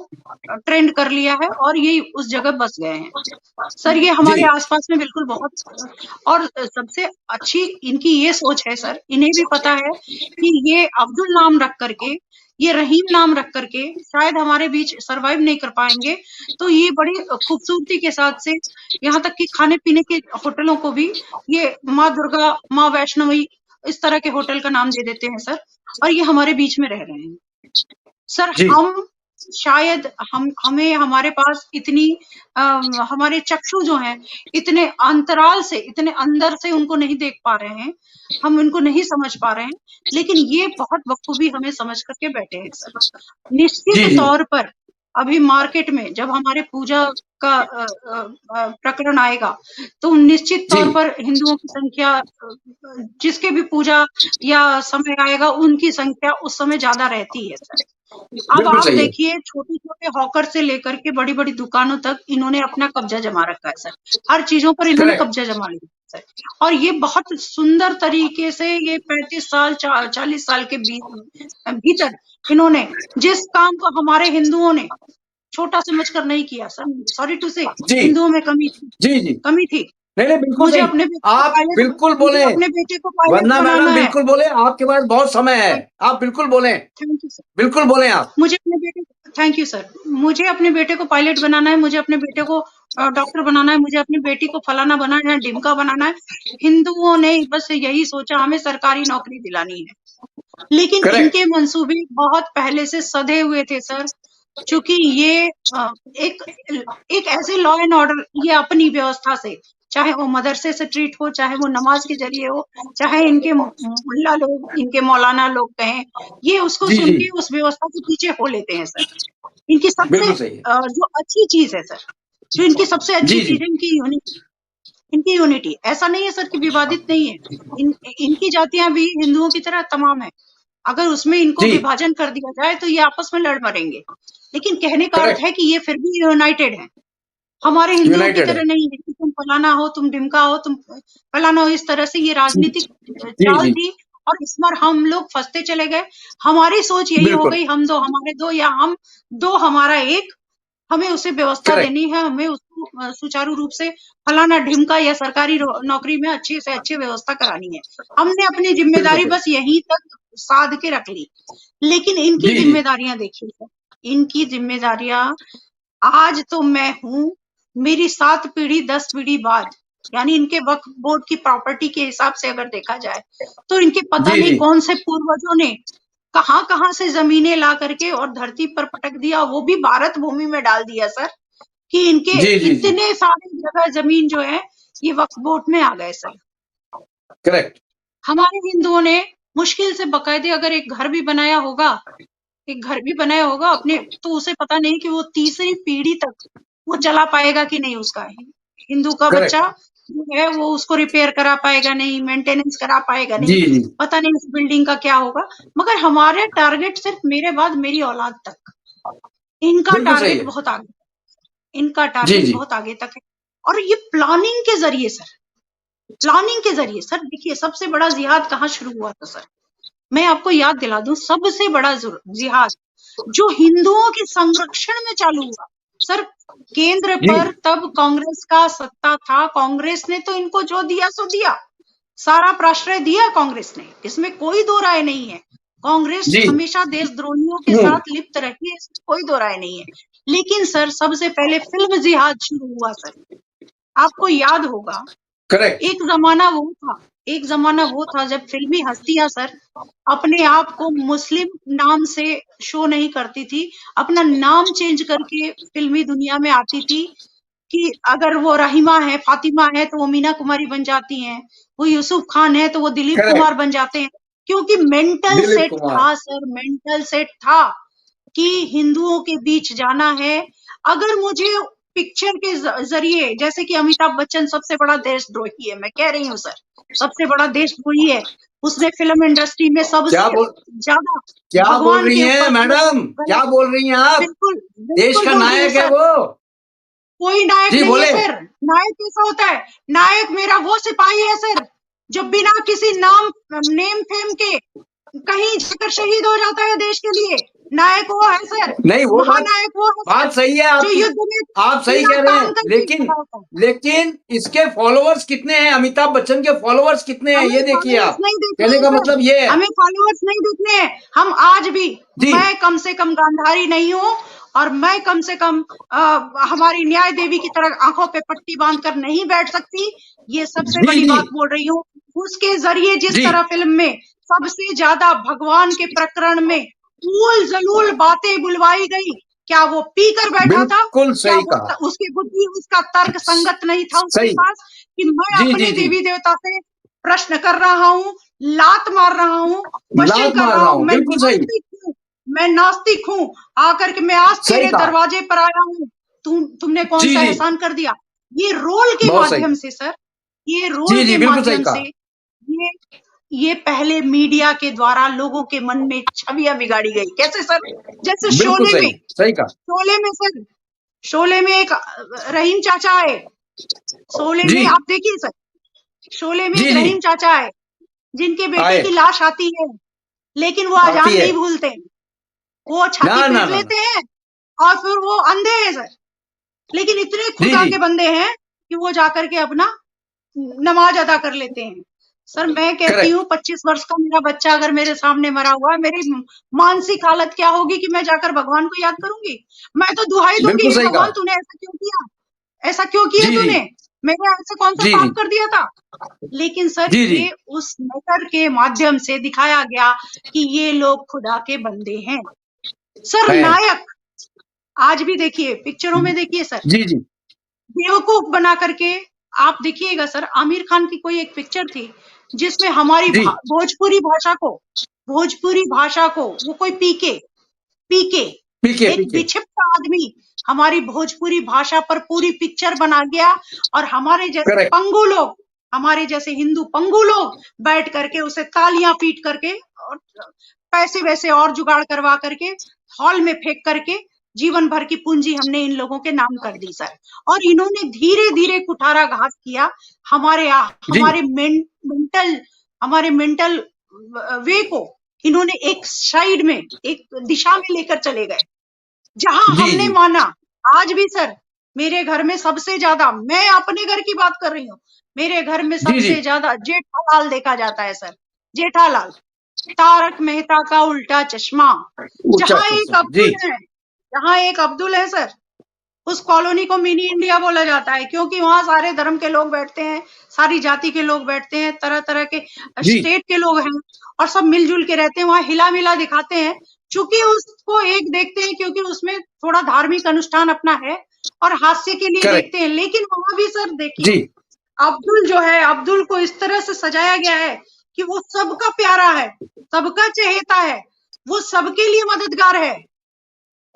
S3: ट्रेंड कर लिया है और ये उस जगह बस गए हैं सर। ये हमारे
S2: जी
S3: आसपास में बिल्कुल बहुत, और सबसे अच्छी इनकी ये सोच है सर, इन्हें भी पता है कि ये अब्दुल नाम रख करके, ये रहीम नाम रख करके शायद हमारे बीच सरवाइव नहीं कर पाएंगे, तो ये बड़ी खूबसूरती के साथ से यहाँ तक कि खाने पीने के होटलों को भी ये माँ दुर्गा, माँ वैष्णवी, इस तरह के होटल का नाम दे देते हैं सर, और ये हमारे बीच में रह रहे हैं सर।
S2: जी
S3: हम शायद हमें हमारे पास इतनी हमारे चक्षु जो हैं इतने अंतराल से, इतने अंदर से उनको नहीं देख पा रहे हैं, हम उनको नहीं समझ पा रहे हैं, लेकिन ये बहुत बखूबी हमें समझ करके बैठे हैं सर।
S2: जी
S3: निश्चित
S2: जी
S3: तौर पर अभी मार्केट में जब हमारे पूजा का प्रकरण आएगा तो निश्चित
S2: जी
S3: तौर पर हिंदुओं की संख्या जिसके भी पूजा या समय आएगा उनकी संख्या उस समय ज्यादा रहती है सर। अब
S2: बिल्कुल
S3: आप
S2: सही है।
S3: देखिए छोटे छोटे हॉकर से लेकर के बड़ी बड़ी दुकानों तक इन्होंने अपना कब्जा जमा रखा है सर, हर चीजों पर इन्होंने
S2: करेक्ट।
S3: कब्जा जमा लिया है सर। और ये बहुत सुंदर तरीके से ये 35 साल 40 साल के भीतर इन्होंने जिस काम को हमारे हिंदुओं ने छोटा समझकर नहीं किया सर, सॉरी टू से,
S2: जी
S3: हिंदुओं में
S2: जी जी
S3: कमी थी।
S2: नहीं नहीं, बिल्कुल
S3: मुझे
S2: सही।
S3: अपने बेटे को
S2: आप
S3: पायलट
S2: बिल्कुल
S3: मुझे
S2: बोले,
S3: अपने बेटे को पायलट
S2: वरना
S3: बनाना
S2: मैडम
S3: है।
S2: बिल्कुल बोले, आपके पास बहुत समय है, आप बिल्कुल बोले,
S3: थैंक यू सर।
S2: बिल्कुल बोले आप।
S3: मुझे अपने बेटे थैंक यू सर। मुझे अपने बेटे को पायलट बनाना है, मुझे अपने बेटे को डॉक्टर बनाना है, मुझे अपनी बेटी को फलाना बनाना है, ढिमका बनाना है। हिंदुओं ने बस यही सोचा हमें सरकारी नौकरी दिलानी है, लेकिन
S2: करेक्ट।
S3: इनके मंसूबे बहुत पहले से सधे हुए थे सर। चूंकि ये एक एक ऐसे लॉ एंड ऑर्डर, ये अपनी व्यवस्था से, चाहे वो मदरसे से ट्रीट हो, चाहे वो नमाज के जरिए हो, चाहे इनके मुल्ला लोग, इनके मौलाना लोग कहें, ये उसको
S2: जी
S3: सुन
S2: जी
S3: के उस व्यवस्था के पीछे हो लेते हैं सर। इनकी सबसे
S2: बिल्कुल सही है।
S3: जो अच्छी चीज है सर, जो इनकी सबसे अच्छी
S2: जी जी
S3: चीज है इनकी यूनिटी। ऐसा नहीं है सर कि विवादित नहीं है, इनकी जातियां भी हिंदुओं की तरह तमाम है। अगर उसमें इनको
S2: जी
S3: विभाजन कर दिया जाए तो ये आपस में लड़ मरेंगे, लेकिन कहने का अर्थ
S2: करेक्ट।
S3: है कि ये फिर भी यूनाइटेड है, हमारे हिंदुओं की
S2: यूनाइटेड है।
S3: तरह नहीं है कि तुम फलाना हो, तुम ढिमका हो, तुम फलाना हो। इस तरह से ये राजनीतिक
S2: जी
S3: चाल
S2: जी
S3: थी और इस बार हम लोग फंसते चले गए। हमारी सोच यही हो
S2: बिल्कुल
S3: गई, हम दो हमारे दो, या हम दो हमारा एक, हमें उसे व्यवस्था
S2: करेक्ट।
S3: देनी है, हमें उसको सुचारू रूप से फलाना ढिमका या सरकारी नौकरी में अच्छी से अच्छी व्यवस्था करानी है। हमने अपनी
S2: बिल्कुल
S3: जिम्मेदारी
S2: सही।
S3: बस यहीं तक साध के रख ली, लेकिन इनकी
S2: जी जी
S3: जिम्मेदारियां देखिए सर, इनकी जिम्मेदारियां आज तो मैं हूं, मेरी 7 पीढ़ी 10 पीढ़ी बाद, यानी इनके वक्फ बोर्ड की प्रॉपर्टी के हिसाब से अगर देखा जाए तो इनके पता
S2: जी
S3: नहीं
S2: जी
S3: कौन से पूर्वजों ने कहां से जमीनें ला करके और धरती पर पटक दिया, वो भी भारत भूमि में डाल दिया सर, कि इनके
S2: जी जी जी
S3: इतने सारे जगह जमीन जो है ये वक्फ बोर्ड में आ गए सर।
S2: करेक्ट।
S3: हमारे हिंदुओं ने मुश्किल से बकायदे अगर एक घर भी बनाया होगा, एक घर भी बनाया होगा अपने, तो उसे पता नहीं कि वो तीसरी पीढ़ी तक वो चला पाएगा कि नहीं, उसका हिंदू का बच्चा
S2: करेक्ट।
S3: जो है वो उसको रिपेयर करा पाएगा नहीं, मेंटेनेंस करा पाएगा नहीं,
S2: जी जी
S3: पता नहीं उस बिल्डिंग का क्या होगा। मगर हमारे टारगेट सिर्फ मेरे बाद मेरी औलाद तक, इनका
S2: बिल्कुल सही
S3: टारगेट
S2: है।
S3: बहुत आगे, इनका
S2: जी
S3: टारगेट
S2: जी
S3: बहुत आगे तक है। और ये प्लानिंग के जरिए सर, प्लानिंग के जरिए सर, देखिए सबसे बड़ा जिहाद कहाँ शुरू हुआ था सर, मैं आपको याद दिला दूं, सबसे बड़ा जिहाद जो हिंदुओं के संरक्षण में चालू हुआ सर, केंद्र पर तब कांग्रेस का सत्ता था, कांग्रेस ने तो इनको जो दिया सो दिया, सारा प्रश्रय दिया कांग्रेस ने, इसमें कोई दो राय नहीं है। कांग्रेस हमेशा देशद्रोहियों के साथ लिप्त रही है, इसमें कोई दो राय नहीं है। लेकिन सर सबसे पहले फिल्म जिहाद शुरू हुआ सर, आपको याद होगा।
S2: करेक्ट।
S3: एक जमाना वो था जब फिल्मी हस्तियां सर अपने आप को मुस्लिम नाम से शो नहीं करती थी, अपना नाम चेंज करके फिल्मी दुनिया में आती थी कि अगर वो रहीमा है, फातिमा है तो वो मीना कुमारी बन जाती हैं, वो यूसुफ खान है तो वो दिलीप कुमार बन जाते हैं, क्योंकि मेंटल सेट था सर, मेंटल सेट था कि हिंदुओं के बीच जाना है। अगर मुझे पिक्चर के जरिए, जैसे कि अमिताभ बच्चन सबसे बड़ा देशद्रोही है, मैं कह रही हूँ सर, सबसे बड़ा देशद्रोही है, उसने फिल्म इंडस्ट्री में सबसे ज्यादा
S2: क्या बोल रही हैं मैडम, क्या बोल रही हैं आप?
S3: बिल्कुल
S2: देश का नायक है वो।
S3: कोई नायक नहीं है सर। नायक कैसा होता है? नायक मेरा वो सिपाही है सर जो बिना किसी नेम फेम के कहीं जाकर शहीद हो जाता है देश के लिए। नायक वो है सर।
S2: नहीं, वो
S3: महानायक वो है,
S2: बात सही है
S3: जो युद्ध में
S2: आप सही कह रहे हैं, लेकिन इसके फॉलोअर्स कितने हैं? अमिताभ बच्चन के फॉलोअर्स कितने हैं ये देखिए आप। कहने का मतलब ये है,
S3: हमें फॉलोअर्स नहीं देखने हैं। हम आज भी, मैं कम से कम गांधारी नहीं हूँ और मैं कम से कम हमारी न्याय देवी की तरह आंखों पे पट्टी बांधकर नहीं बैठ सकती। ये सबसे बड़ी बात बोल रही हूँ। उसके जरिए जिस तरह फिल्म में सबसे ज्यादा भगवान के प्रकरण में ऊल जलूल बातें बुलवाई गई, क्या वो पी कर बैठा था?
S2: सही कहा।
S3: उसकी बुद्धि, उसका तर्क संगत नहीं था उसके पास कि मैं अपने देवी देवता से प्रश्न कर रहा हूँ, लात मार रहा हूँ, क्वेश्चन कर रहा हूँ, मैं नास्तिक हूँ, आकर के मैं आज तेरे दरवाजे पर आया हूँ, तुमने कौन सा एहसान कर दिया? ये रोल के माध्यम से सर, ये रोल के माध्यम से ये पहले मीडिया के द्वारा लोगों के मन में छवियां बिगाड़ी गई। कैसे सर? जैसे शोले में, शोले में एक रहीम चाचा है, शोले में आप देखिए सर, शोले में एक रहीम चाचा है जिनके बेटे की लाश आती है, लेकिन वो अजान नहीं भूलते, वो छाती पीट लेते हैं और फिर वो अंधे हैं सर, लेकिन इतने खुदा के बंदे हैं कि वो जाकर के अपना नमाज अदा कर लेते हैं। सर मैं कहती हूँ 25 वर्ष का मेरा बच्चा अगर मेरे सामने मरा हुआ है, मेरी मानसिक हालत क्या होगी कि मैं जाकर भगवान को याद करूंगी? मैं तो दुहाई दूंगी, भगवान तूने ऐसा क्यों किया, ऐसा क्यों किया तूने, मेरे ऐसे कौन सा पाप कर दिया था? लेकिन सर ये उस मैटर के माध्यम से दिखाया गया कि ये लोग खुदा के बंदे हैं। सर नायक आज भी देखिए, पिक्चरों में देखिए सर, बेवकूफ बना करके आप देखिएगा सर। आमिर खान की कोई एक पिक्चर थी जिसमें हमारी भोजपुरी भाषा को वो कोई पीके एक विक्षिप्त आदमी हमारी भोजपुरी भाषा पर पूरी पिक्चर बना गया, और हमारे जैसे पंगु लोग, हमारे जैसे हिंदू पंगु लोग बैठ करके उसे तालियां पीट करके और पैसे वैसे और जुगाड़ करवा करके हॉल में फेंक करके जीवन भर की पूंजी हमने इन लोगों के नाम कर दी सर। और इन्होंने धीरे धीरे कुठाराघात किया हमारे मेंटल वे को इन्होंने एक साइड में, एक दिशा में लेकर चले गए, जहां हमने माना। आज भी सर मेरे घर में सबसे ज्यादा, मैं अपने घर की बात कर रही हूँ, मेरे घर में सबसे ज्यादा जेठालाल देखा जाता है सर। जेठालाल, तारक मेहता का उल्टा चश्मा। जहाँ एक अब्दुल है सर, उस कॉलोनी को मिनी इंडिया बोला जाता है, क्योंकि वहां सारे धर्म के लोग बैठते हैं, सारी जाति के लोग बैठते हैं, तरह तरह के स्टेट के लोग हैं और सब मिलजुल के रहते हैं। वहां हिला मिला दिखाते हैं, चूंकि उसको एक देखते हैं क्योंकि उसमें थोड़ा धार्मिक अनुष्ठान अपना है और हास्य के लिए देखते हैं। लेकिन वहां भी सर देखिए अब्दुल जो है, अब्दुल को इस तरह से सजाया गया है कि वो सबका प्यारा है, सबका चहेता है, वो सबके लिए मददगार है।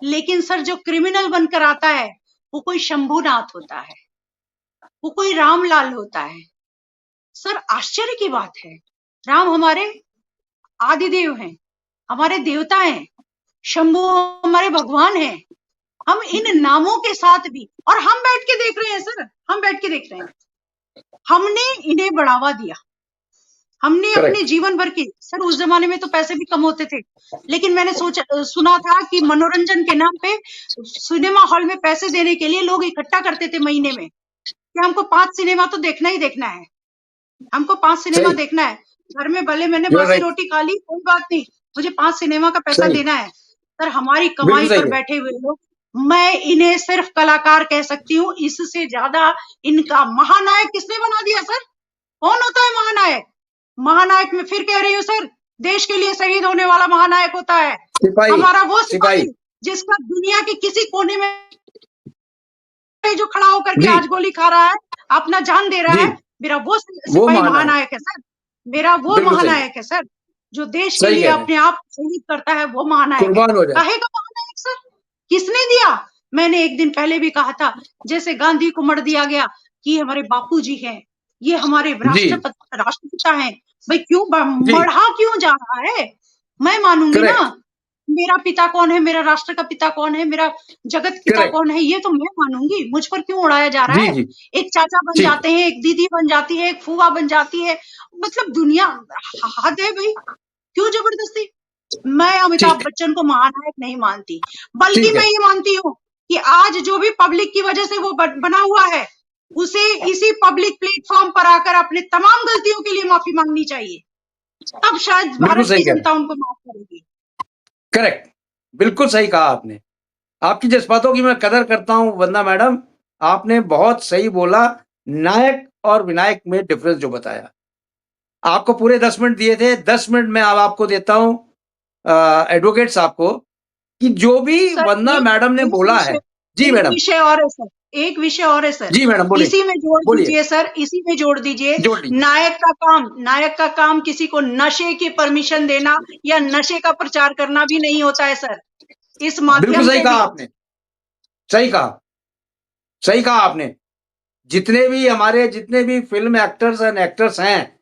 S3: लेकिन सर जो क्रिमिनल बनकर आता है वो कोई शंभुनाथ होता है, वो कोई रामलाल होता है। सर आश्चर्य की बात है, राम हमारे आदिदेव हैं, हमारे देवता हैं, शंभु हमारे भगवान हैं। हम इन नामों के साथ भी, और हम बैठ के देख रहे हैं सर, हम बैठ के देख रहे हैं, हमने इन्हें बढ़ावा दिया, हमने अपने जीवन भर की, सर उस जमाने में तो पैसे भी कम होते थे, लेकिन मैंने सुना था कि मनोरंजन के नाम पे सिनेमा हॉल में पैसे देने के लिए लोग इकट्ठा करते थे महीने में कि हमको 5 सिनेमा तो देखना ही देखना है, हमको 5 सिनेमा देखना है। घर में भले मैंने बासी रोटी खा ली, कोई बात नहीं, मुझे 5 सिनेमा का पैसा देना है। सर हमारी कमाई पर बैठे हुए लोग, मैं इन्हें सिर्फ कलाकार कह सकती हूँ, इससे ज्यादा इनका महानायक किसने बना दिया सर? कौन होता है महानायक? महानायक में फिर कह रही हूँ सर, देश के लिए शहीद होने वाला महानायक होता है हमारा वो सिपाही जिसका दुनिया के किसी कोने में जो खड़ा होकर के आज गोली खा रहा है, अपना जान दे रहा है, मेरा वो सिपाही महानायक है सर, मेरा वो महानायक है सर, जो देश के लिए अपने आप शहीद करता है, वो महानायक है। कहेगा महानायक सर, किसने दिया? मैंने एक दिन पहले भी कहा था, जैसे गांधी को मर दिया गया कि हमारे बापूजी हैं, ये हमारे राष्ट्रपिता हैं, भाई क्यों मढ़ा क्यों जा रहा है? मैं मानूंगी ना, मेरा पिता कौन है, मेरा राष्ट्र का पिता कौन है, मेरा जगत पिता कौन है, ये तो मैं मानूंगी। मुझ पर क्यों उड़ाया जा रहा है? एक चाचा बन जाते हैं, एक दीदी बन जाती है, एक फूफा बन जाती है, मतलब दुनिया हद है भाई, क्यों जबरदस्ती? मैं अमिताभ बच्चन को महानायक नहीं मानती, बल्कि मैं ये मानती हूँ कि आज जो भी पब्लिक की वजह से वो बना हुआ है, उसे इसी पब्लिक प्लेटफॉर्म पर आकर अपने तमाम गलतियों के लिए माफी मांगनी चाहिए, तब शायद भारत की जनता उनको माफ करेगी।
S2: करेक्ट, बिल्कुल सही कहा आपने। आपकी जज्बातों की मैं कदर करता हूं वंदना मैडम, आपने बहुत सही बोला। नायक और विनायक में डिफरेंस जो बताया, आपको पूरे 10 मिनट दिए थे, 10 मिनट में अब आपको देता हूं एडवोकेट साहब को, कि जो भी वंदना मैडम ने बोला है। जी मैडम,
S3: विषय और है सर, एक विषय और है सर।
S2: जी मैडम बोलिए।
S3: इसी में जोड़ दीजिए सर, इसी में जोड़ दीजिए, नायक का काम किसी को नशे की परमिशन देना या नशे का प्रचार करना भी नहीं होता है सर। इस माध्यम से
S2: सही कहा आपने, सही कहा आपने। जितने भी फिल्म एक्टर्स एंड एक्ट्रेस हैं,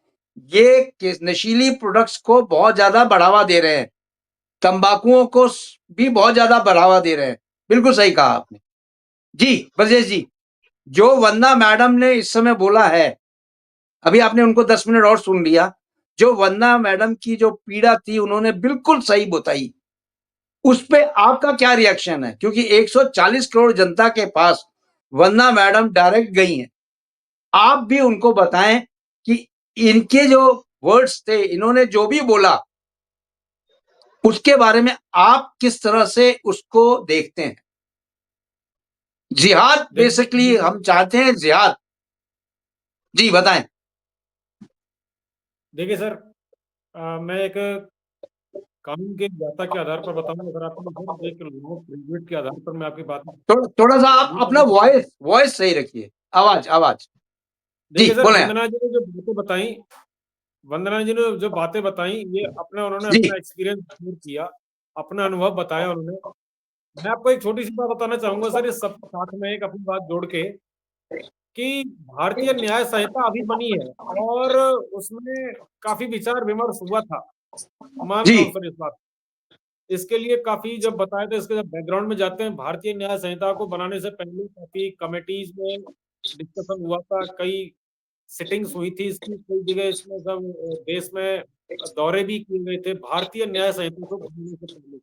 S2: ये नशीली प्रोडक्ट्स को बहुत ज्यादा बढ़ावा दे रहे हैं, तंबाकुओं को भी बहुत ज्यादा बढ़ावा दे रहे हैं। बिल्कुल सही कहा आपने। जी ब्रजेश जी, जो वंदना मैडम ने इस समय बोला है, अभी आपने उनको 10 मिनट और सुन लिया, जो वंदना मैडम की जो पीड़ा थी उन्होंने बिल्कुल सही बताई। उस पे आपका क्या रिएक्शन है? क्योंकि 140 करोड़ जनता के पास वंदना मैडम डायरेक्ट गई हैं, आप भी उनको बताएं कि इनके जो वर्ड्स थे, इन्होंने जो भी बोला, उसके बारे में आप किस तरह से उसको देखते हैं? जिहाद बेसिकली हम चाहते हैं, जिहाद। जी बताएं।
S4: देखिए सर, मैं एक कानून के ज्ञाता के आधार पर बताऊंगा, अगर आपको एक ग्रेजुएट के आधार पर मैं आपकी बात
S2: थोड़ा सा आप अपना वॉइस सही रखिए, आवाज।
S4: देखिए सर, वंदना जी ने जो बातें बताई, ये उन्होंने अपना एक्सपीरियंस शेयर किया, अपना अनुभव बताया उन्होंने। मैं आपको एक छोटी सी बात बताना चाहूंगा सर, इस सबके साथ में एक अपनी बात जोड़ के, कि भारतीय न्याय संहिता अभी बनी है और उसमें काफी विचार विमर्श हुआ था, मान रहा हूं सर इस बात। इसके लिए काफी जब बताया था, इसके जब बैकग्राउंड में जाते हैं, भारतीय न्याय संहिता को बनाने से पहले काफी कमेटीज में डिस्कशन हुआ था, कई सिटिंग्स हुई थी इसकी, कई जगह इसमें सब देश में दौरे भी किए गए थे भारतीय न्याय संहिता को बनाने से पहले।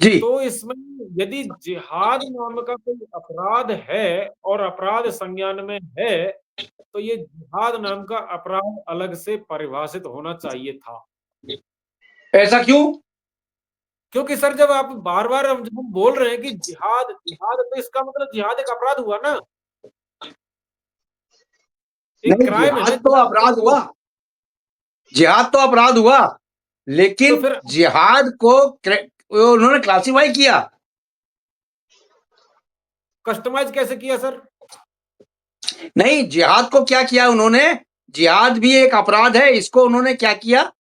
S2: जी।
S4: तो इसमें यदि जिहाद नाम का कोई अपराध है और अपराध संज्ञान में है, तो ये जिहाद नाम का अपराध अलग से परिभाषित होना चाहिए था।
S2: ऐसा क्यों?
S4: क्योंकि सर जब आप बार-बार हम बोल रहे हैं कि जिहाद, तो इसका मतलब जिहाद एक अपराध हुआ ना, एक क्राइम है।
S2: तो अपराध हुआ, जिहाद तो अपराध हुआ, लेकिन तो फिर जिहाद को उन्होंने क्लासिफाई किया,
S4: कस्टमाइज कैसे किया सर?
S2: नहीं, जिहाद को क्या किया उन्होंने? जिहाद भी एक अपराध है, इसको उन्होंने क्या किया?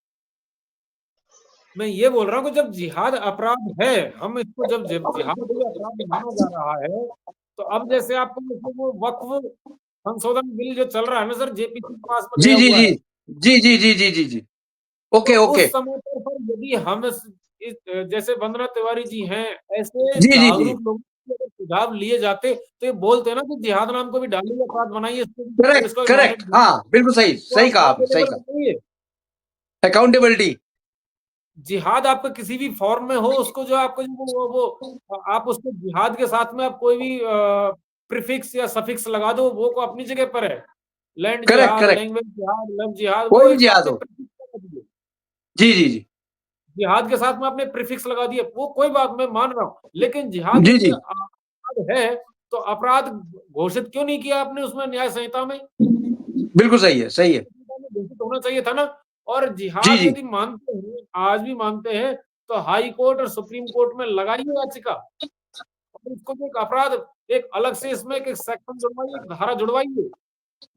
S4: मैं ये बोल रहा हूँ कि जब जिहाद अपराध है, हम इसको जब जिहाद भी अपराध माना जा रहा है, तो अब जैसे आपको वो वक्फ संशोधन बिल जो चल रहा है ना सर, जेपीसी के पास में गया हुआ है।
S2: जी। ओके।
S4: उस समय पर यदि हम जैसे वंदना तिवारी जी हैं, ऐसे जागरूक लोग सुझाव लिए जाते, तो ये बोलते ना कि जिहाद नाम को भी डालिए, अपराध बनाइए।
S2: करेक्ट, हाँ बिल्कुल सही कहा आपने, सही कहा। अकाउंटेबिलिटी।
S4: जिहाद आपका किसी भी फॉर्म में हो, उसको जो आपको वो आप उसको जिहाद के साथ में आप कोई भी प्रीफिक्स या सफिक्स लगा दो, वो को अपनी जगह पर है। लैंड
S2: करेक्ट
S4: जिहाद,
S2: करेक्ट,
S4: लैंग्वेज जिहाद, लव जिहाद,
S2: कोई
S4: वो
S2: भी
S4: एक
S2: जिहाद
S4: आपने
S2: हो।
S4: prefix लगा दिए।
S2: जी जी जी
S4: जिहाद के साथ में आपने प्रीफिक्स लगा दिए, वो कोई बात मैं मान रहा हूँ, लेकिन जिहाद
S2: जी
S4: यदि
S2: जी,
S4: अपराध है तो अपराध घोषित क्यों नहीं किया आपने उसमें न्याय संहिता में?
S2: बिल्कुल सही है, सही है।
S4: घोषित होना चाहिए था ना। और
S2: जी
S4: जिहाद
S2: जी
S4: यदि मानते हैं, आज भी मानते हैं, तो हाई कोर्ट और सुप्रीम कोर्ट में लगाइए याचिका, और इसको जो एक अपराध, एक अलग से इसमें एक सेक्शन जुड़वाइए, एक धारा जुड़वाइए।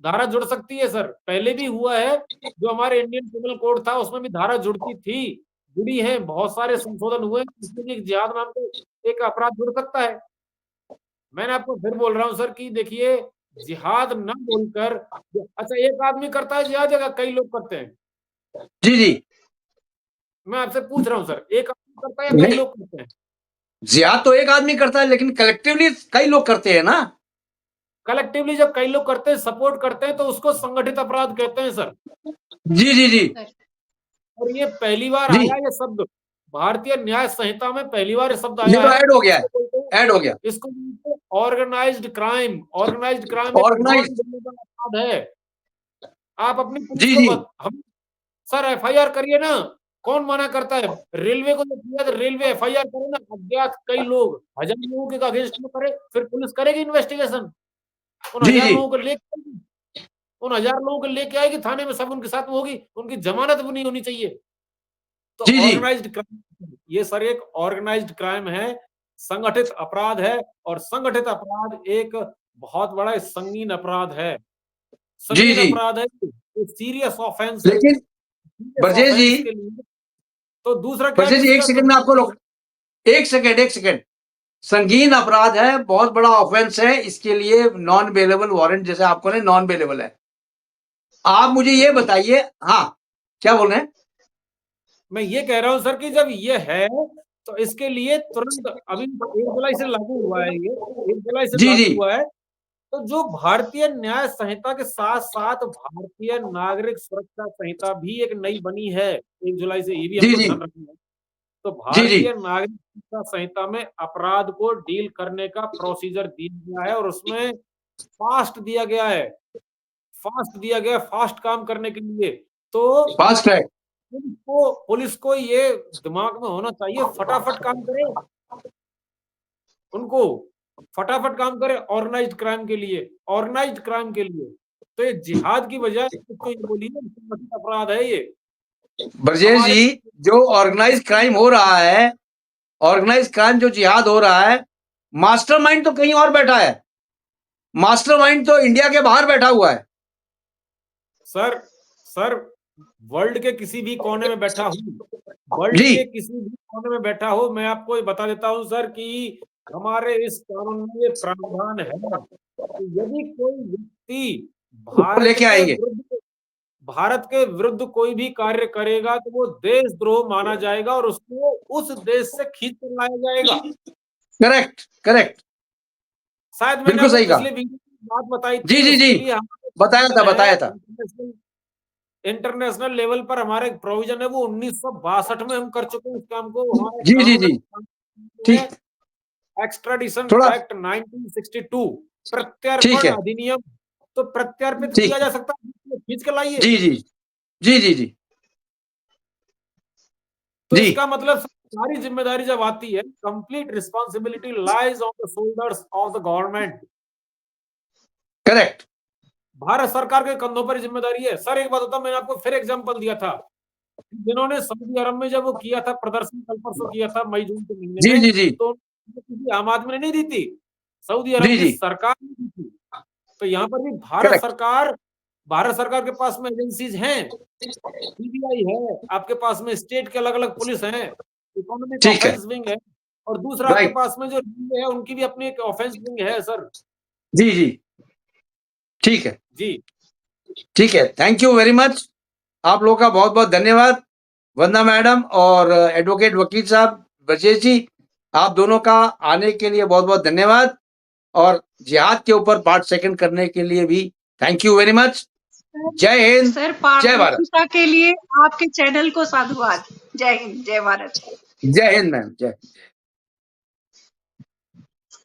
S4: धारा जुड़ सकती है सर, पहले भी हुआ है, जो हमारे इंडियन पिनल कोड था उसमें भी धारा जुड़ती थी, जुड़ी है, बहुत सारे संशोधन हुए, इसमें भी एक जिहाद नाम का एक अपराध जुड़ सकता है। मैंने आपको फिर बोल रहा हूँ सर कि देखिए, जिहाद ना बोलकर, अच्छा एक आदमी करता है जिहाद या कई लोग करते हैं?
S2: जी जी,
S4: मैं आपसे पूछ रहा हूँ सर, एक आदमी करता है या कई
S2: नहीं,
S4: लोग करते हैं?
S2: जिहाद तो एक आदमी करता है, लेकिन कलेक्टिवली कई लोग करते हैं ना।
S4: कलेक्टिवली जब कई लोग करते हैं, सपोर्ट करते हैं, तो उसको संगठित अपराध कहते हैं सर।
S2: जी जी जी
S4: और ये पहली बार
S2: जी,
S4: आया ये शब्द, भारतीय न्याय संहिता में पहली बार ये शब्द
S2: ये
S4: आया
S2: तो
S4: है।
S2: ऐड हो गया है,
S4: इसको बोलते हैं,
S2: ऐड हो गया।
S4: इसको बोलते हैं ऑर्गेनाइज्ड क्राइम। ऑर्गेनाइज्ड क्राइम एक नॉन
S2: ऑर्गेनाइज,
S4: डिफिनेबल अपराध है। आप अपनी पुलिस
S2: जी
S4: को
S2: जी
S4: हम सर एफआईआर करिए ना, कौन मना करता है? रेलवे को जो किया तो रेलवे एफआईआर करे ना, अज्ञात कई लोग 1000 लोगों के अगेंस्ट में करे, फिर पुलिस करेगी इन्वेस्टिगेशन, उन
S2: जी
S4: 1000
S2: जी
S4: लोगों को लेके आएगी, उन 1000 लोगों को लेके आएगी थाने में, सब उनके साथ में होगी, उनकी जमानत भी नहीं होनी चाहिए। तो
S2: जी जी,
S4: ऑर्गेनाइज्ड क्राइम, ये सर एक ऑर्गेनाइज्ड क्राइम है, संगठित अपराध है, और संगठित अपराध एक बहुत बड़ा संगीन अपराध है।
S2: जी
S4: संगीन
S2: जी,
S4: अपराध है, ये सीरियस ऑफेंस है।
S2: लेकिन
S4: सीरियस
S2: ब्रजेश जी,
S4: ऑफेंस के लिए तो दूसरा क्या है
S2: ब्रजेश
S4: कि
S2: जी, एक
S4: इसका
S2: सेकंड में आपको रोक, एक सेकंड, एक सेकंड। संगीन अपराध है, बहुत बड़ा ऑफेंस है, इसके लिए नॉन बेलेबल वारंट, जैसे आपको ने नॉन बेलेबल है। आप मुझे ये बताइए, हाँ क्या बोल रहे हैं?
S4: मैं ये कह रहा हूं सर कि जब ये है तो इसके लिए तुरंत, अभी 1 जुलाई से लागू हुआ है, ये 1 जुलाई से
S2: जी जी
S4: लागू हुआ है, तो जो भारतीय न्याय संहिता के साथ साथ भारतीय नागरिक सुरक्षा संहिता भी एक नई बनी है 1 जुलाई से, ये भी
S2: जी
S4: हमको
S2: जी
S4: ध्यान रखना है। तो
S2: जी जी,
S4: भारतीय नागरिक सुरक्षा संहिता में अपराध को डील करने का प्रोसीजर दिया गया है, और उसमें फास्ट दिया गया है, फास्ट दिया गया है, फास्ट काम करने के लिए। तो
S2: फास्ट ट्रैक,
S4: पुलिस को ये दिमाग में होना चाहिए, फटाफट काम करे, उनको फटाफट काम करे ऑर्गेनाइज्ड क्राइम के लिए, ऑर्गेनाइज्ड क्राइम के लिए। तो ये जिहाद की बजाय इसको ये बोलिए संगठित अपराध है ये
S2: ब्रजेश
S4: हमारे।
S2: जी, जो ऑर्गेनाइज क्राइम हो रहा है, ऑर्गेनाइज क्राइम जो जिहाद हो रहा है, मास्टरमाइंड तो कहीं और बैठा है। मास्टरमाइंड तो इंडिया के बाहर बैठा हुआ है।
S4: सर सर वर्ल्ड के किसी भी कोने में बैठा हूँ, वर्ल्ड
S2: जी
S4: के किसी भी कोने में बैठा हो, मैं आपको ये बता देता हूँ सर कि हमारे इस कानून में ये प्रावधान है कि यदि कोई व्यक्ति
S2: वो
S4: भारत
S2: लेके
S4: के
S2: आएंगे।
S4: विरुद्ध भारत के विरुद्ध कोई भी कार्य करेगा तो वो देशद्रोह माना जाएगा, और उसको उस देश से खींच कर लाया जाएगा।
S2: करेक्ट करेक्ट,
S4: शायद मैंने
S2: बिल्कुल
S4: आपको
S2: सही कहा।
S4: पिछले वीडियो में बात बताई
S2: जी
S4: थी,
S2: जी जी,
S4: उसके लिए हमारे
S2: बताया था,
S4: प्रोविजन है
S2: बताया था।
S4: इंटरनेशनल लेवल पर, हमारे प्रोविजन है वो 1962 में हम कर चुके हैं इस काम को। हमारे
S2: जी जी
S4: कानून
S2: जी,
S4: है
S2: ठीक,
S4: एक्स्ट्राडिशन
S2: थोड़ा
S4: एक्ट 1962,
S2: ठीक
S4: प्रत्यर्पण
S2: है,
S4: अधिनियम। तो प्रत्यर्पित
S2: ठीक,
S4: किया जा सकता है, खींच के लाइए।
S2: जी जी जी जी जी
S4: तो
S2: जी,
S4: इसका मतलब सारी जिम्मेदारी जब आती है, complete responsibility lies on the shoulders of the government.
S2: Correct,
S4: Bharat सरकार के कंधों पर जिम्मेदारी है। सर एक बात होता, मैंने आपको फिर एग्जांपल दिया था, जिन्होंने सऊदी अरब में जब वो किया था प्रदर्शन, कल परसों किया था मई जून के महीने
S2: जी
S4: में,
S2: जी जी
S4: तो किसी आम आदमी ने नहीं दी थी, सऊदी अरब
S2: जी
S4: की
S2: जी,
S4: सरकार ने दी थी। तो यहाँ पर भी
S2: करेक्ट,
S4: भारत सरकार के पास में एजेंसीज हैं, सीबीआई है, आपके पास में स्टेट के अलग अलग पुलिस हैं, इकोनॉमिक
S2: ठीक है,
S4: ऑफेंस विंग है, और दूसरा आपके
S2: राइट,
S4: पास में जो रेलवे है उनकी भी अपनी एक ऑफेंस विंग है सर।
S2: जी जी, ठीक है,
S4: जी
S2: ठीक है, थैंक यू वेरी मच। आप लोगों का बहुत बहुत धन्यवाद, वंदना मैडम और एडवोकेट वकील साहब ब्रजेश जी, आप दोनों का आने के लिए बहुत बहुत धन्यवाद, और जिहाद के ऊपर पार्ट सेकंड करने के लिए भी थैंक यू वेरी मच। जय हिंद,
S3: सर
S2: जय भारत।
S3: पारदर्शिता के लिए आपके चैनल को साधुवाद। जय हिंद, जय भारत।
S2: जय हिंद मैम, जय।